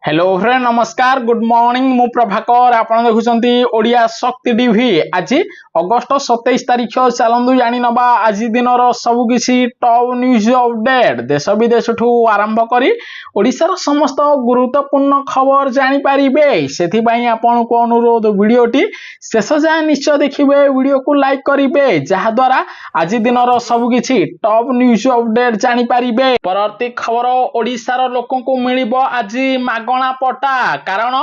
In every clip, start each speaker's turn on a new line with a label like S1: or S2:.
S1: Hello friend नमस्कार good morning मु प्रभाकर आपण देखुचंती ओडिया शक्ति टीवी आज अगस्त 27 तारिख चलंदु जानि नबा आज दिनर सब किसी टॉप न्यूज अपडेट देश विदेश ठू आरंभ करी ओडिशार समस्त गुरुत्वपूर्ण खबर जानि पारिबे सेथि पई आपण को अनुरोध वीडियोटी शेष जाय निश्चय देखिबे वीडियो को लाइक करिबे जहा द्वारा आज दिनर सब किसी टॉप न्यूज अपडेट जानि पारिबे परवर्ती खबर ओडिशार लोकन को मिलिबो आज मागणा पट्टा कारण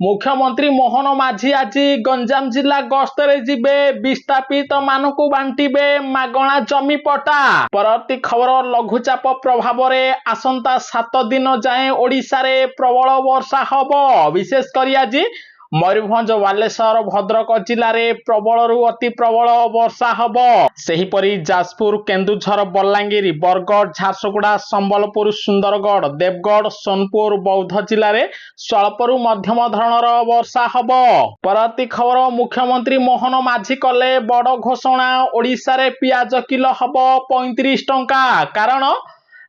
S1: मुख्यमंत्री मोहन माझी आज गंजाम जिला गस्तरे जिबे विस्थापित मानकु बांटिबे मागणा जमी पट्टा परवर्ती खबर लघुचाप प्रभाव रे आसंता 7 दिन जाए ओडिशा रे प्रबल वर्षा हबो विशेष करी आज मयूरभंज बालेश्वर भद्रक जिले में प्रबल रु अति प्रबल वर्षा हबो सेही परी जाजपुर केन्दुझर बलांगीर बरगढ़ झारसुगुड़ा संबलपुर सुंदरगढ़ देवगढ़ सोनपुर बौद्ध जिले में स्वल्प रु मध्यम धरणर वर्षा हबो परवर्ती खबर मुख्यमंत्री मोहन माझी कले बड़ घोषणा ओडिशा रे पियाज किलो हबो 35 टंका कारण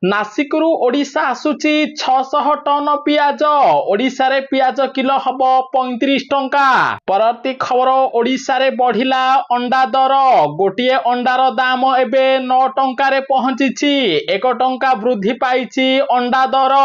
S1: नासिक रु ओडिशा आसुची 600 टन पियाज ओडिशा रे पियाज किलो हबो 35 टंका परवर्ती खबर ओडिशा रे बढ़िला अंडा दर गोटिए अंडार दाम एबे 9 टंका रे पहुंचीची 1 टंका वृद्धि पाइची अंडा दर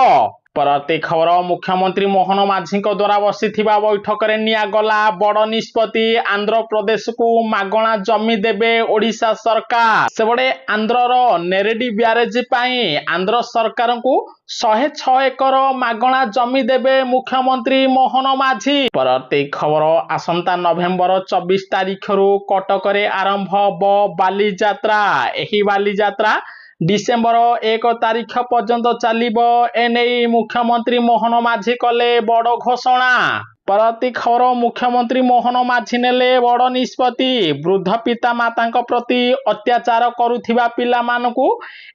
S1: परवर्ती खबर मुख्यमंत्री मोहन माझी द्वारा बसिथिबा बैठक रे निया गला बड़ निष्पत्ति आंध्र प्रदेश को मागणा जमी देबे ओडिशा सरकार सेबडे आंध्रर नेरेडी ब्यारेज पाई आंध्र सरकार को 106 एकर मागणा जमी देबे मुख्यमंत्री मोहन माझी परवर्ती खबर आसंता नवेम्बर 24 तारिख रु कटक रे आरंभ हबो बाली यात्रा एही बाली यात्रा डिसेम्बर 1 तारिख पर्यंत चलिबो एने मुख्यमंत्री मोहन माझी कले बड़ घोषणा परवर्ती खबर मुख्यमंत्री मोहन माझी नेले बड़ निष्पत्ति वृद्ध पिता माता प्रति अत्याचार करुथिबा पिला मानकु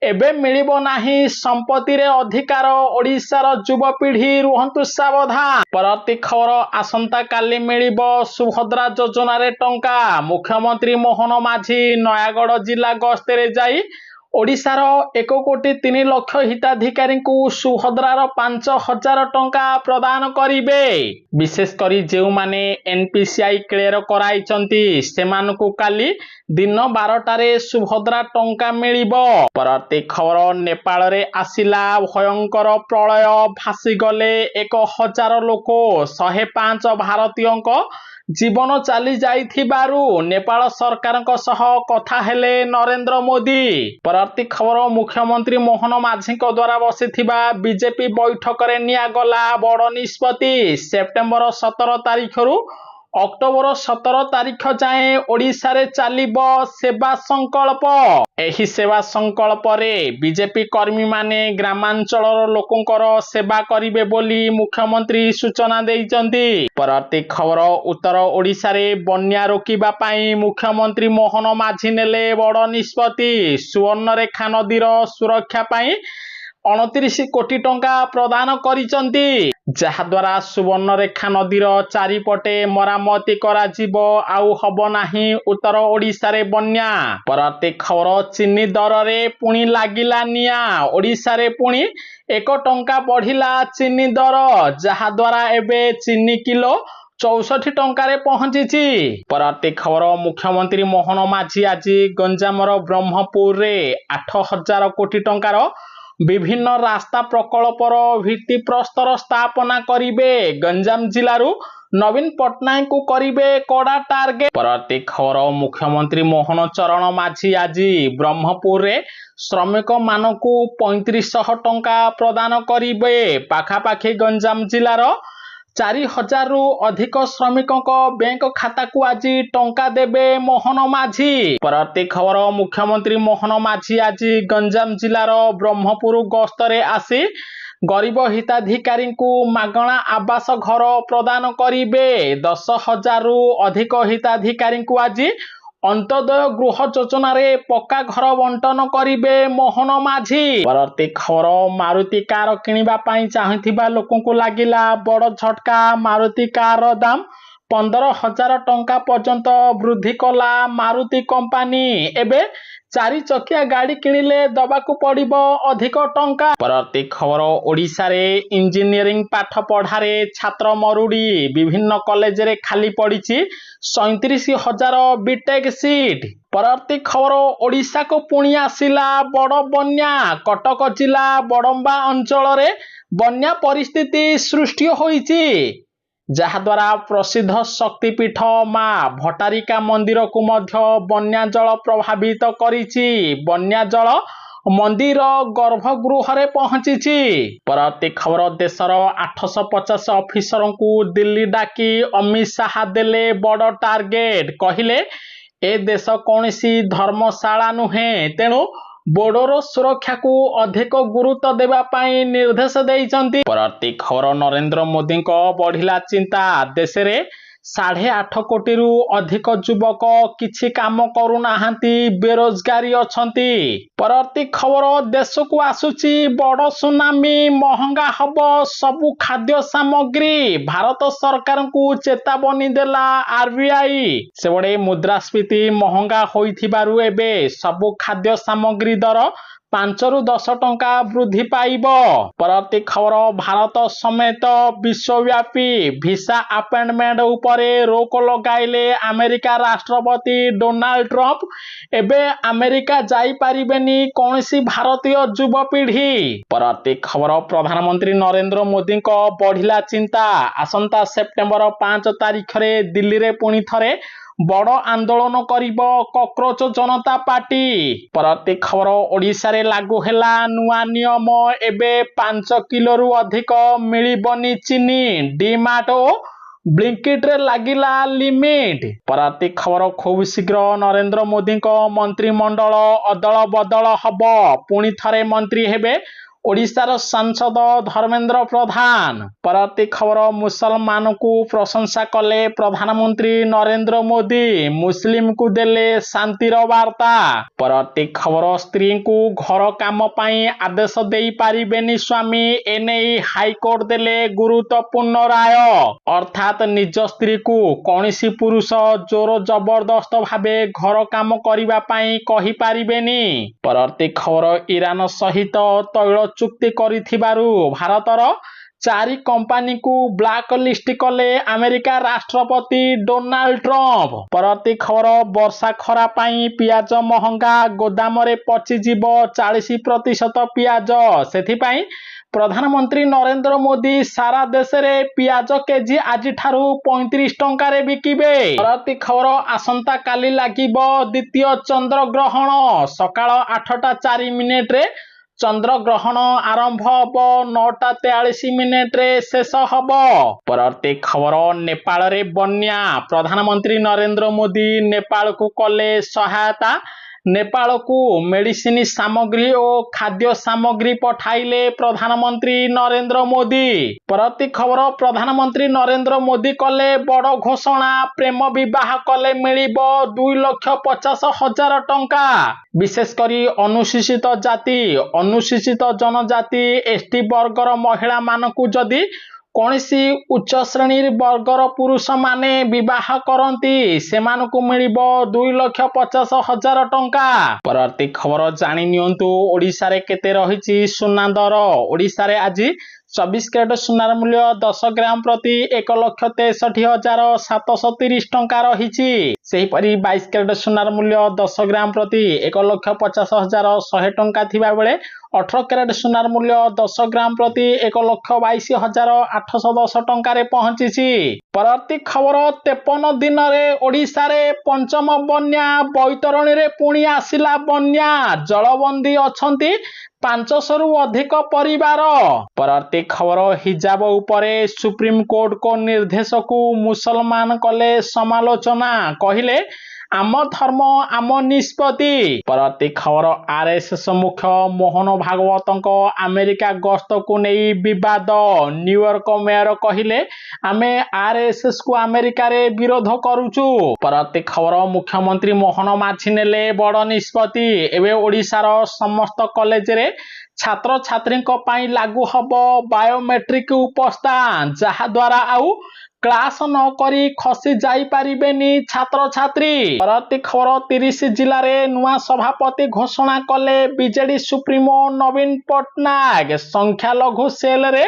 S1: एबे मिलिबो नाही संपत्ति रे अधिकार ओडिशार युवपीढ़ी रुहंतु सावधान परवर्ती खबर आसंता काली मिलिबो सुभद्रा योजना रे टंका मुख्यमंत्री मोहन माझी नयागढ़ जिला गस्तरे जाई ओडिशार 1,03,00,000 हिताधिकारी को सुभद्रार 5,000 टंका प्रदान करिबे विशेष करी जेउ माने एनपीसीआई क्लियर कराइचंती सेमानकु काली दिन 12 रे सुभद्रा टंका मिलिबो परवर्ती खबर नेपाल रे आसिला भयंकर प्रलय भासी गले 1,000 लोक 105 भारतीयंक जीवन चली जाइथिबारु नेपाल सरकारक सह कथा हेले नरेंद्र मोदी परवर्ती खबर मुख्यमंत्री मोहन माझी द्वारा बसिथिबा बीजेपी बैठक रे निया गला बड़ निष्पत्ति सेप्टेम्बर 17 तारिख रु अक्टोबर 17 तारिख जाए ओडिशा रे चलिबो सेवा संकल्प एही सेवा संकल्प रे बीजेपी कर्मी माने ग्रामांचल लोकंकर सेवा करिवे बोली मुख्यमंत्री सूचना देइचंती परवर्ती खबर उत्तर ओडिशा रे बन्या रोकिबा पाई मुख्यमंत्री मोहन माझी नेले बड़ निष्पत्ति सुवर्णरेखा नदीर सुरक्षा पाई 29 कोटी टंका प्रदान करिचंती जहा द्वारा सुवर्णरेखा नदीर चारिपटे मरामती करा जिवो आउ हबो नाही उत्तर ओडिशा रे बन्या परवर्ती खबर चीनी दर रे पुणी लागिला निया ओडिशा रे पुणी 1 टंका बढ़िला चीनी दर जहा द्वारा एबे चीनी किलो 64 टंका पहुंची परवर्ती खबर मुख्यमंत्री मोहन माझी आज गंजामर ब्रह्मपुर रे 8,000 कोटी टंकार विभिन्न रास्ता प्रकल्पर भित्ति प्रस्तर स्थापना करिबे गंजाम जिलारू नवीन पटनायक को करिबे कड़ा टार्गेट परवर्ती खबर मुख्यमंत्री मोहन चरण माझी आज ब्रह्मपुर रे श्रमिक मानकु 3500 टंका प्रदान करिबे पाखापाखी गंजाम जिलार 4,000 रु अधिक श्रमिकों बैंक खाता को आज टंका देबे मोहन माझी परवर्ती खबर मुख्यमंत्री मोहन माझी आज गंजाम जिलार ब्रह्मपुर गस्तरे आसी गरीब हिताधिकारी को मागणा आवास घर प्रदान करिबे 10,000 रु अधिक हिताधिकारी को आज अंत्योदय गृह योजना रे पक्का घर बंटन करिबे मोहन माझी परवर्ती खबर मारुति कार किनिबा पाई चाहिथिबा लोकन को लागिला बड़ झटका मारुति कार दाम 15,000 ଟଙ୍କା ପର୍ଯ୍ୟନ୍ତ ବୃଦ୍ଧି କଲା ମାରୁତି କମ୍ପାନୀ। ଏବେ 4 ଚକିଆ ଗାଡ଼ି କିଣିଲେ ଦବାକୁ ପଡ଼ିବ ଅଧିକ ଟଙ୍କା। ପରବର୍ତ୍ତୀ ଖବର, ଓଡ଼ିଶାରେ ଇଞ୍ଜିନିୟରିଂ ପାଠ ପଢ଼ାରେ ଛାତ୍ର ମରୁଡ଼ି। ବିଭିନ୍ନ କଲେଜରେ ଖାଲି ପଡ଼ିଛି 37,000 ବିଟେକ୍ ସିଟ୍। ପରବର୍ତ୍ତୀ ଖବର, ଓଡ଼ିଶାକୁ ପୁଣି ଆସିଲା ବଡ଼ ବନ୍ୟା। କଟକ ଜିଲ୍ଲା ବଡ଼ମ୍ବା ଅଞ୍ଚଳରେ ବନ୍ୟା ପରିସ୍ଥିତି ସୃଷ୍ଟି ହୋଇଛି, ଯାହାଦ୍ୱାରା ପ୍ରସିଦ୍ଧ ଶକ୍ତିପୀଠ ମା ଭଟ୍ଟାରିକା ମନ୍ଦିରକୁ ମଧ୍ୟ ବନ୍ୟା ଜଳ ପ୍ରଭାବିତ କରିଛି। ବନ୍ୟା ଜଳ ମନ୍ଦିର ଗର୍ଭଗୃହରେ ପହଞ୍ଚିଛି। ପରବର୍ତ୍ତୀ ଖବର, ଦେଶର 850 ଅଫିସରଙ୍କୁ ଦିଲ୍ଲୀ ଡାକି ଅମିତ ଶାହା ଦେଲେ ବଡ଼ ଟାର୍ଗେଟ। କହିଲେ ଏ ଦେଶ କୌଣସି ଧର୍ମଶାଳା ନୁହେଁ, ତେଣୁ ବୋର୍ଡର ସୁରକ୍ଷାକୁ ଅଧିକ ଗୁରୁତ୍ୱ ଦେବା ପାଇଁ ନିର୍ଦ୍ଦେଶ ଦେଇଛନ୍ତି। ପରବର୍ତ୍ତୀ ଖବର, ନରେନ୍ଦ୍ର ମୋଦିଙ୍କ ବଢ଼ିଲା ଚିନ୍ତା। ଦେଶରେ 8.5 କୋଟିରୁ ଅଧିକ ଯୁବକ କିଛି କାମ କରୁନାହାନ୍ତି, ବେରୋଜଗାରୀ ଅଛନ୍ତି। ପରବର୍ତ୍ତୀ ଖବର, ଦେଶକୁ ଆସୁଛି ବଡ଼ ସୁନାମି, ମହଙ୍ଗା ହବ ସବୁ ଖାଦ୍ୟ ସାମଗ୍ରୀ। ଭାରତ ସରକାରଙ୍କୁ ଚେତାବନୀ ଦେଲା ଆରବିଆଇ। ସେପଟେ ମୁଦ୍ରାସ୍ଫୀତି ମହଙ୍ଗା ହୋଇଥିବାରୁ ଏବେ ସବୁ ଖାଦ୍ୟ ସାମଗ୍ରୀ ଦର 5ରୁ 10 ଟଙ୍କା ବୃଦ୍ଧି ପାଇବ। ପରବର୍ତ୍ତୀ ଖବର, ଭାରତ ସମେତ ବିଶ୍ୱବ୍ୟାପୀ ଭିସା ଆପଏଣ୍ଟମେଣ୍ଟ ଉପରେ ରୋକ ଲଗାଇଲେ ଆମେରିକା ରାଷ୍ଟ୍ରପତି ଡୋନାଲ୍ଡ ଟ୍ରମ୍ପ। ଏବେ ଆମେରିକା ଯାଇପାରିବେନି କୌଣସି ଭାରତୀୟ ଯୁବପିଢ଼ି। ପରବର୍ତ୍ତୀ ଖବର, ପ୍ରଧାନମନ୍ତ୍ରୀ ନରେନ୍ଦ୍ର ମୋଦିଙ୍କ ବଢ଼ିଲା ଚିନ୍ତା। ଆସନ୍ତା ସେପ୍ଟେମ୍ବର 5 ତାରିଖରେ ଦିଲ୍ଲୀରେ ପୁଣି ଥରେ ବଡ଼ ଆନ୍ଦୋଳନ କରିବ କକରୋଚ ଜନତା ପାର୍ଟି। ପରବର୍ତ୍ତୀ ଖବର, ଓଡ଼ିଶାରେ ଲାଗୁ ହେଲା ନୂଆ ନିୟମ। ଏବେ 5 କିଲୋରୁ ଅଧିକ ମିଳିବନି ଚିନି। ଡିମାର୍ଟ ଓ ବ୍ଲିଙ୍କିଟ୍ରେ ଲାଗିଲା ଲିମିଟ୍। ପରବର୍ତ୍ତୀ ଖବର, ଖୁବ୍ ଶୀଘ୍ର ନରେନ୍ଦ୍ର ମୋଦିଙ୍କ ମନ୍ତ୍ରିମଣ୍ଡଳ ଅଦଳ ବଦଳ ହବ। ପୁଣି ଥରେ ମନ୍ତ୍ରୀ ହେବେ ଓଡ଼ିଶାର ସାଂସଦ ଧର୍ମେନ୍ଦ୍ର ପ୍ରଧାନ। ପରବର୍ତ୍ତୀ ଖବର, ମୁସଲମାନଙ୍କୁ ପ୍ରଶଂସା କଲେ ପ୍ରଧାନମନ୍ତ୍ରୀ ନରେନ୍ଦ୍ର ମୋଦି। ମୁସଲିମକୁ ଦେଲେ ଶାନ୍ତିର ବାର୍ତ୍ତା। ପରବର୍ତ୍ତୀ ଖବର, ସ୍ତ୍ରୀଙ୍କୁ ଘର କାମ ପାଇଁ ଆଦେଶ ଦେଇପାରିବେନି ସ୍ୱାମୀ। ଏନେଇ ହାଇକୋର୍ଟ ଦେଲେ ଗୁରୁତ୍ୱପୂର୍ଣ୍ଣ ରାୟ। ଅର୍ଥାତ୍ ନିଜ ସ୍ତ୍ରୀକୁ କୌଣସି ପୁରୁଷ ଜୋର ଜବରଦସ୍ତ ଭାବେ ଘର କାମ କରିବା ପାଇଁ କହିପାରିବେନି। ପରବର୍ତ୍ତୀ ଖବର, ଇରାନ ସହିତ ତୈଳ ଚୁକ୍ତି କରିଥିବାରୁ ଭାରତର 4 କମ୍ପାନୀକୁ ବ୍ଲାକ୍ ଲିଷ୍ଟ କଲେ ଆମେରିକା ରାଷ୍ଟ୍ରପତି ଡୋନାଲ୍ଡ ଟ୍ରମ୍ପ। ପରବର୍ତ୍ତୀ ଖବର, ବର୍ଷା ଖରା ପାଇଁ ପିଆଜ ମହଙ୍ଗା। ଗୋଦାମରେ ପଚିଯିବ 40% ପିଆଜ। ସେଥିପାଇଁ ପ୍ରଧାନମନ୍ତ୍ରୀ ନରେନ୍ଦ୍ର ମୋଦି ସାରା ଦେଶରେ ପିଆଜ କେଜି ଆଜିଠାରୁ 35 ଟଙ୍କାରେ ବିକିବେ। ପରବର୍ତ୍ତୀ ଖବର, ଆସନ୍ତାକାଲି ଲାଗିବ ଦ୍ୱିତୀୟ ଚନ୍ଦ୍ରଗ୍ରହଣ। ସକାଳ 8:04 ଚନ୍ଦ୍ରଗ୍ରହଣ ଆରମ୍ଭ ହବ, 9:43 ଶେଷ ହବ। ପରବର୍ତ୍ତୀ ଖବର, ନେପାଳରେ ବନ୍ୟା। ପ୍ରଧାନମନ୍ତ୍ରୀ ନରେନ୍ଦ୍ର ମୋଦି ନେପାଳକୁ କଲେ ସହାୟତା। ନେପାଳକୁ ମେଡିସିନ ସାମଗ୍ରୀ ଓ ଖାଦ୍ୟ ସାମଗ୍ରୀ ପଠାଇଲେ ପ୍ରଧାନମନ୍ତ୍ରୀ ନରେନ୍ଦ୍ର ମୋଦି। ପରବର୍ତ୍ତୀ ଖବର, ପ୍ରଧାନମନ୍ତ୍ରୀ ନରେନ୍ଦ୍ର ମୋଦି କଲେ ବଡ଼ ଘୋଷଣା। ପ୍ରେମ ବିବାହ କଲେ ମିଳିବ 2,50,000 ଟଙ୍କା। ବିଶେଷ କରି ଅନୁସୂଚିତ ଜାତି, ଅନୁସୂଚିତ ଜନଜାତି, ଏସଟି ବର୍ଗର ମହିଳାମାନଙ୍କୁ ଯଦି କୌଣସି ଉଚ୍ଚ ଶ୍ରେଣୀର ବର୍ଗର ପୁରୁଷମାନେ ବିବାହ କରନ୍ତି, ସେମାନଙ୍କୁ ମିଳିବ 2,50,000 ଟଙ୍କା। ପରବର୍ତ୍ତୀ ଖବର, ଜାଣି ନିଅନ୍ତୁ ଓଡ଼ିଶାରେ କେତେ ରହିଛି ସୁନା ଦର। ଓଡ଼ିଶାରେ ଆଜି 24 କ୍ୟାରେଟ ସୁନାର ମୂଲ୍ୟ 10 ଗ୍ରାମ ପ୍ରତି 1,63,730 ଟଙ୍କା ରହିଛି। ସେହିପରି 22 କ୍ୟାରେଟ ସୁନାର ମୂଲ୍ୟ 10 ଗ୍ରାମ ପ୍ରତି 1,50,100 ଟଙ୍କା ଥିବାବେଳେ 18 କ୍ୟାରେଟ ସୁନାର ମୂଲ୍ୟ 10 ଗ୍ରାମ ପ୍ରତି 1,22,810 ଟଙ୍କାରେ ପହଞ୍ଚିଛି। ପରବର୍ତ୍ତୀ ଖବର, 53 ଦିନରେ ଓଡ଼ିଶାରେ ପଞ୍ଚମ ବନ୍ୟା। ବୈତରଣୀରେ ପୁଣି ଆସିଲା ବନ୍ୟା। ଜଳବନ୍ଦୀ ଅଛନ୍ତି 500ରୁ ଅଧିକ ପରିବାର। ପରବର୍ତ୍ତୀ ଖବର, ହିଜାବ ଉପରେ ସୁପ୍ରିମକୋର୍ଟଙ୍କ ନିର୍ଦ୍ଦେଶକୁ ମୁସଲମାନ କଲେ ସମାଲୋଚନା। କହିଲେ ଆମ ଧର୍ମ ଆମ ନିଷ୍ପତ୍ତି। ପରବର୍ତ୍ତୀ ଖବର, ଆରଏସଏସ ମୁଖ୍ୟ ମୋହନ ଭାଗବତଙ୍କ ଆମେରିକା ଗସ୍ତକୁ ନେଇ ବିବାଦ। ନ୍ୟୁୟର୍କ ମେୟର କହିଲେ ଆମେ ଆରଏସଏସକୁ ଆମେରିକାରେ ବିରୋଧ କରୁଛୁ। ପରବର୍ତ୍ତୀ ଖବର, ମୁଖ୍ୟମନ୍ତ୍ରୀ ମୋହନ ମାଝୀ ନେଲେ ବଡ଼ ନିଷ୍ପତ୍ତି। ଏବେ ଓଡ଼ିଶାର ସମସ୍ତ କଲେଜରେ छात्र छात्री लागू हब बायोमेट्रिक उपस्थान जहा द्वारा आउ क्लास न करी खसी जाई पारिबेनी छात्र छात्री। परवर्ती खबर 30 जिले में नुआ सभापति घोषणा कले बीजेडी सुप्रीमो नवीन पट्टनायक। संख्यालघु सेल रे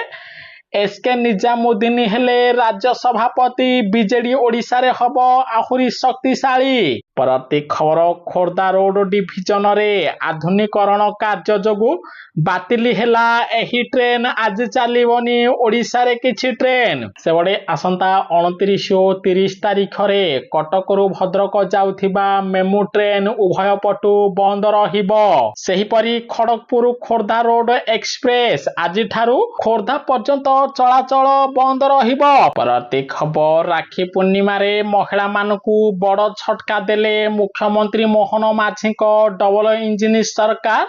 S1: एसके निजामुद्दीन हेले राज्य सभापति। बीजेडी ओडिशा रे हब आहुरी शक्तिशाली। परवर्ती खबर खोर्धा रोड डिविजन रे आधुनिकरण कार्य जोगु बातिल हेला एही ट्रेन आज चलीबनी ओडिशा रे किछि ट्रेन। से बड़े आसंता 29 और 30 तारीख रे कटक रु भद्रक जाउथिबा मेमू ट्रेन उभय पटु बंद रहिबो। सेही परी खड़गपुर खोर्धा रोड एक्सप्रेस आज ठारू खोर्धा पर्यंत चलाचल बंद रहिबो। परवर्ती खबर राखी पूर्णिमा रे महिला मानकू बड़ झटका देले मुख्यमंत्री मोहन माझी को डबल इंजिन सरकार।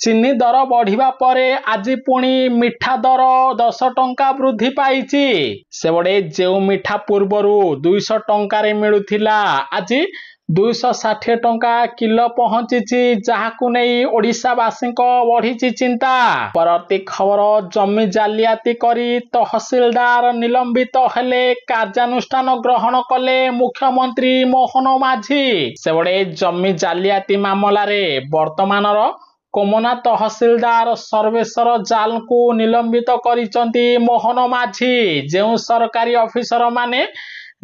S1: चीनी दर बढ़िबा परे आज पुणी मिठा दर 10 टंका वृद्धि पाइछि। से बड़े जेउ मिठा पूर्वरु 200 टंका मिलुथिला आज 260 टंका किलो पहुंची जहाकु नहीं ओडिशावासी को बढ़ी चिंता। परवर्ती खबर जमी जालियाती करी तहसीलदार निलंबित हेले कार्यानुष्ठान ग्रहण कले मुख्यमंत्री मोहन माझी। से बड़े जमी जालियाती मामला रे वर्तमानर कोमना तहसीलदार सर्वेश्वर जाल को निलंबित करिसंती मोहन माझी। जेउ सरकारी ऑफिसर माने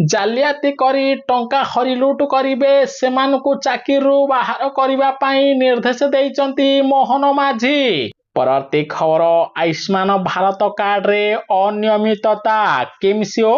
S1: जालियाती करी टंका हरिलुट करिवे सेमानकु चाकिरु बाहर करिबा पई निर्देश देइचंती मोहन माझी। परवर्ती खबर आयुष्मान भारत कार्ड रे अनियमितता किमसिओ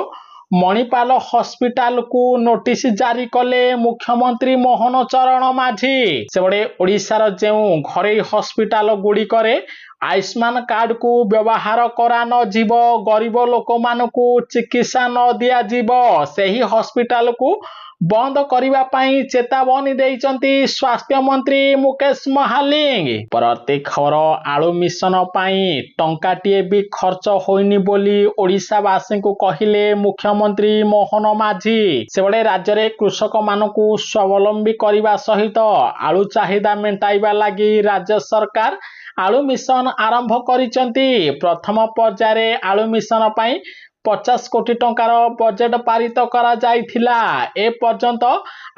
S1: मणिपाल हॉस्पिटल को नोटिस जारी कले मुख्यमंत्री मोहन चरण माझी। से बड़े ओडिशार जेउ घरे हॉस्पिटल गुडी करे आयुष्मान कार्ड को व्यवहार करा न जीव गरीब लोक मानकू चिकित्सा न दिया जीव सेही हॉस्पिटल को बंद करिबा पई चेतावनी देइचंती स्वास्थ्य मंत्री मुकेश महालिंग। परवर्ती खबर आलू मिशन पई टंकाटिए भी खर्च होइनी बोली ओडिशावासी को कहिले मुख्यमंत्री मोहन माझी। से बड़े राज्य रे कृषक मानकू स्वावलंबी करिबा सहित आलू चाहिदा मेंटाइबा लागि राज्य सरकार आलू मिशन आरंभ करिसंती। प्रथम पर्याय आलू मिशन पई 50 कोटी टंकार बजेट पारित करा जाइथिला। ए पर्यंत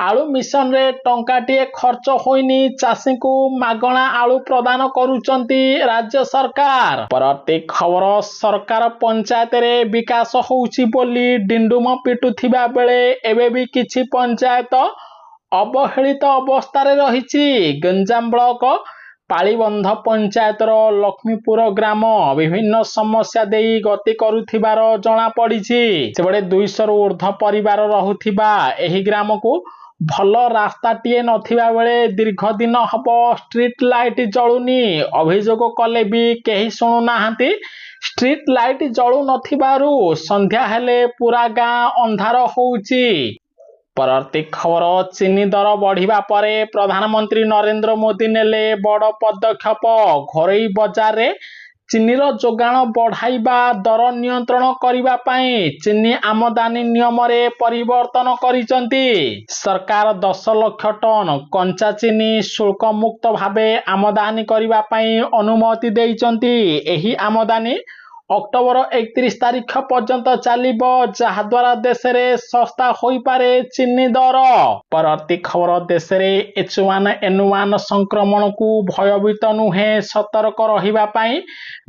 S1: आलू मिशन रे टंकाटिए खर्च होइनी चाषी को मागणा आलू प्रदान करूचंती राज्य सरकार। परवर्ती खबर सरकार पंचायत रे विकास होउची बोली डिंडुम पिटुथिबा बेले एबे भी किछि पंचायत अवहेलित अवस्था रे रहिछि। गंजाम ब्लॉक पालीबंध पंचायतर लक्ष्मीपुर ग्राम विभिन्न समस्या देई गति करुथिबार जना पड़िछि। सेबडे 200 रु ऊर्ध्व परिवार रहुथिबा एही ग्राम को भल रास्ताटीए नथिबा बेले दीर्घ दिन हब स्ट्रीट लाइट जळुनी। अभियोग कले भी केही सुनु नाहांती। स्ट्रीट लाइट जळु नथिबारु संध्या हेले पूरा गां अंधार होउची। परवर्ती खबर चीनी दर बढ़िबा परे प्रधानमंत्री नरेंद्र मोदी नेले बड़ पदक्षेप। घरोई बाजार रे चीनीर जोगाण बढ़ाइबा दर नियंत्रण करिबा पई चीनी आमदानी नियम रे परिवर्तन करिसंती। सरकार 10 लाख टन कंचा चीनी शुल्क मुक्त भावे आमदानी करिबा पई अनुमति देइसंती। एही आमदानी अक्टोबर 31 तारीख पर्यंत चलिबो जहा द्वारा देश रे सस्ता होई पारे चीनी दर। परवर्ती खबर देश रे H1N1 संक्रमण को भयभीत नुहे सतर्क रहिबा पई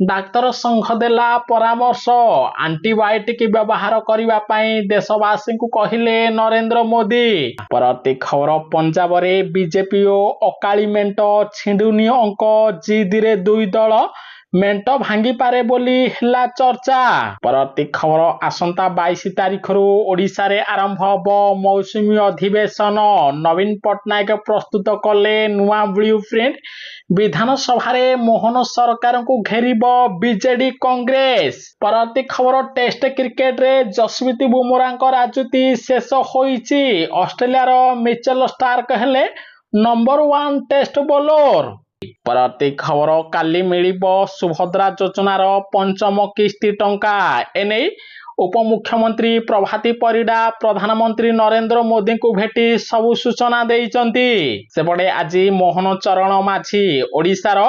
S1: डाक्टर संघ देला परामर्श। एंटीबायोटिक व्यवहार करिबा पई देशवासी को कहिले नरेंद्र मोदी। परवर्ती खबर पंजाब रे बीजेपी और अकाली मेंट छिंडुनी अंक जिद रे दुई दल मेंट भांगी पारे बोली हिला चर्चा। परवर्ती खबर आसंता 22 तारीख रु ओडिशा रे आरंभ हब मौसुमी अधिवेशन। नवीन पट्टनायक प्रस्तुत कले नुआ ब्लूप्रिंट। विधानसभा रे मोहन सरकार को घेरिब बीजेडी कांग्रेस। परवर्ती खबर टेस्ट क्रिकेट रे जसप्रीत बुमराह को राजूती शेष होईची। ऑस्ट्रेलिया रो मिचेल स्टार्क हेले नंबर 1 टेस्ट बॉलर। परवर्ती खबर काली मिलिबो सुभद्रा योजनार पंचम किस्ती टंका। एने उपमुख्यमंत्री प्रभाती परिडा प्रधानमंत्री नरेंद्र मोदी को भेटी सबु सूचना देइचंती। सेपटे आज मोहन चरण माझी ओडिशार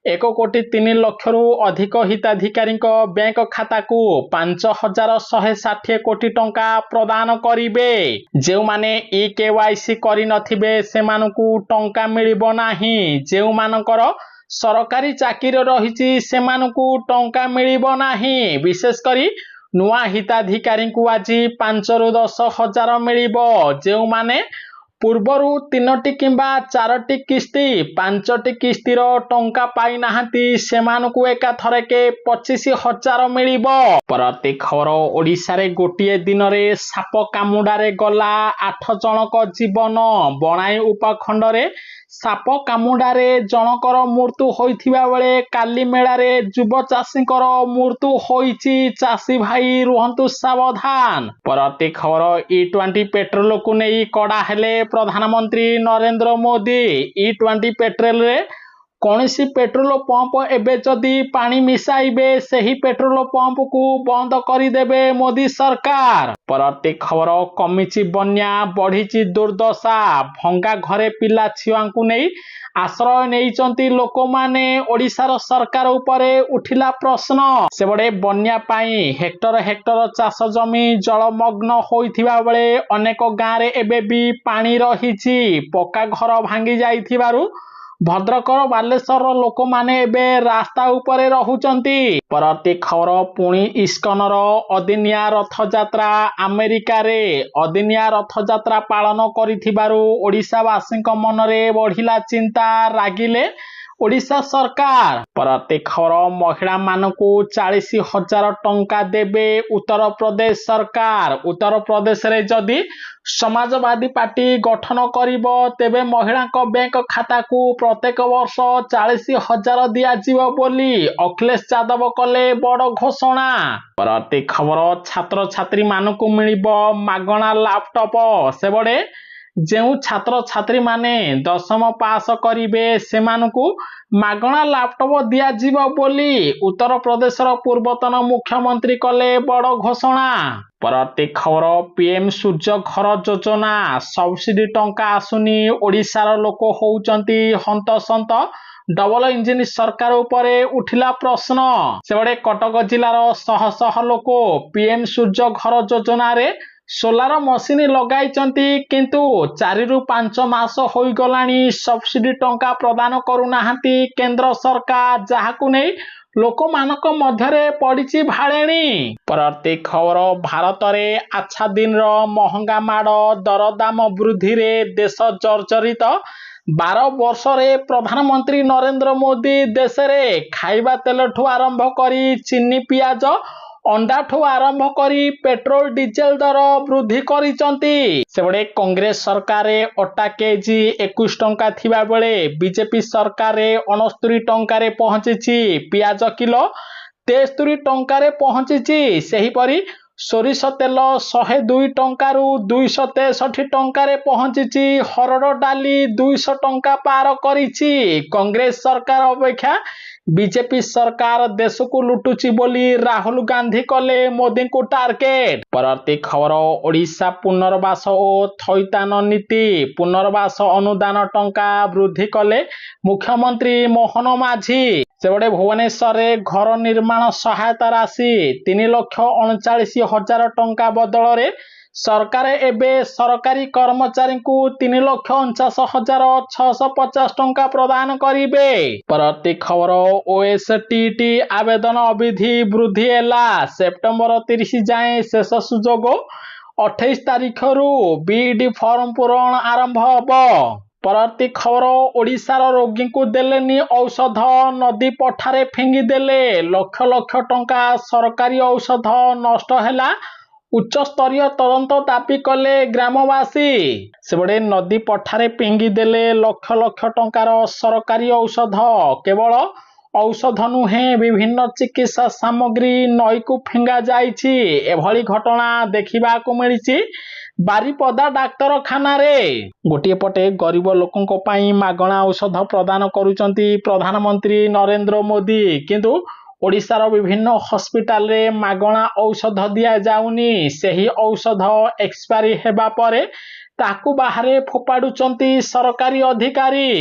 S1: 1,03,00,000 अधिक हिताधिकारी बैंक खाता को 5,160 कोटी टंका प्रदान करिवे। जेउ माने केवाईसी करि नथिबे सेमानकु टंका मिलिबो नाही। जेउ मानकर सरकारी चाकरी रहिछि सेमानकु टंका मिलिबो नाही। विशेष करी नुआ हिताधिकारी को आज 5 ରୁ 10 हजार मिलिबो। जेउ माने पूर्वरु 3टी किंबा 4टी किस्ती 5टी किस्तीर टंका पाई नाहंती सेमानकु एकाथरके 25,000 मिलिबो। परती खबर ओडिशा रे गोटिए दिन रे साप कामुडारे गला 8 जनक जीवन। बनाई उपखंड रे साप कामुडारे जनकर मृत्यु होइथिबा बेले काली मेला रे जुब चाषीकर मृत्यु होइछि। चाषी भाई रुहंतु सावधान। परती खबर E20 पेट्रोल को नहीं कड़ा हेले प्रधानमंत्री नरेंद्र मोदी। E20 पेट्रोल रे कौनसी पेट्रोल पंप एबे जदि पानी मिसाइबे सही पेट्रोल पंप को बंद करिदेबे मोदी सरकार। परती खबर कमिची बन्या बढ़ीची दुर्दशा। भंगा घरे पिला छिवांकु नहीं आश्रय नेइचंती लोक माने। ओडिशार सरकार उपरे उठिला प्रश्न। सेबडे बन्या पाई हेक्टर हेक्टर चाष जमी जलमग्न होइथिबा बेले अनेक गाँ रे एबे भी पानी रहिछि। पक्का घर भांगी जाइथिबारु भद्रकर बालेश्वर लोक माने एबे रास्ता उपरे रहुचंती। परती खबर पुणी इस्कनर अदिनिया रथ यात्रा अमेरिका रे अदिनिया रथ यात्रा पालन करिथिबारु ओडिशावासींक मनरे बढ़िला चिंता। रागिले ओडिशा सरकार। परती खबर महिला मानकु 40,000 टंका देबे उत्तर प्रदेश सरकार। उत्तर प्रदेश रे जदि समाजवादी पार्टी गठन करिबो तेबे महिलांक बैंक खाता को प्रत्येक वर्ष 40,000 दिया जीव बोली अखिलेश यादव कले बड़ घोषणा। परती खबर छात्र छात्री मानकु मिलिबो मागणा लैपटॉप। सेबडे जेउ छात्र छात्री माने 10म पास करिवे सेमानकु मागणा लैपटॉप दिया जीव बोली उत्तर प्रदेशर पूर्वतन मुख्यमंत्री कले बड़ घोषणा। परती खबर पीएम सूर्य घर योजना सब्सिडी टंका आसुनी। ओडिशार लोक होउचंती हंतसंत। डबल इंजिन सरकार उपरे उठिला प्रश्न। सेबडे कटक जिलार शह शह लोक पीएम सूर्य घर योजना रे सोलार मशीन लगाइचंती किंतु 4 ରୁ 5 मास होई गलानी सब्सिडी टंका प्रदान करूनाहांती केंद्र सरकार। जाहाकु नै लोक मानक मध्यरे पड़िछि भाळेणी। परती खबर भारत रे आछा दिन रो महंगा माड़ दरदाम वृद्धि रे देश जर्जरित। 12 वर्ष रे प्रधानमंत्री नरेंद्र मोदी देश रे खाइबा तेल ठू आरंभ करी चीनी पियाज अंडा ठू आरंभ करी पेट्रोल डीजेल दर वृद्धि करिसंती। सेबडे कांग्रेस सरकार अटा केजी 21 टंका थिबा बेले बीजेपी सरकार 69 टंका रे पहुंचिछि। पियाज किलो 73 टंका रे पहुंचिछि। सेही परी सोरिष तेल 102 टंका रु 263 टंका रे पहुंचिछि। हरड़ डाली 200 टंका पार करिछि। कांग्रेस सरकार अपेक्षा बीजेपी सरकार देश को लुटुची बोली राहुल गांधी कले मोदी को टार्गेट। परती खबर ओडिशा पुनर्वास और थैतान नीति पुनर्वास अनुदान टंका वृद्धि कले मुख्यमंत्री मोहन माझी। सेबडे भुवनेश्वर घर निर्माण सहायता राशि 3,39,000 टंका बदल रे सरकार एबे सरकारी कर्मचारी को 3,49,650 टंका प्रदान करिवे। परती खबर ओएसटीटी आवेदन अवधि वृद्धि हैला। सेप्टेम्बर 30 जाए शेष सुजोग 28 तारिख रु बीडी फॉर्म पूरण आरंभ हबो। परती खबर ओडिशार रोगी को देलेनी औषध नदी पठारे फिंगी देले लक्ष लक्ष टंका सरकारी औषध नष्ट हैला। उच्च स्तरीय तदंत दाबी कले ग्रामवासी। सेबडे नदी पठारे पिंगी देले लक्ष लक्ष टंकार सरकारी औषध केवल औषध नुहे विभिन्न चिकित्सा सामग्री नई को फिंगा जाइछि। एभली घटना देखिबा को मिलिछि बारिपदा डाक्तरखाना रे। गोटिए पटे गरीब लोकंको पाई मागणा औषध प्रदान करूचंती प्रधानमंत्री नरेंद्र मोदी किंतु ओडिशार विभिन्न हॉस्पिटल रे मागणा औषध दिया जाउनी। सही औषध एक्सपायरी हेबा परे ताकू बाहरे फोपाडुचंती सरकारी अधिकारी।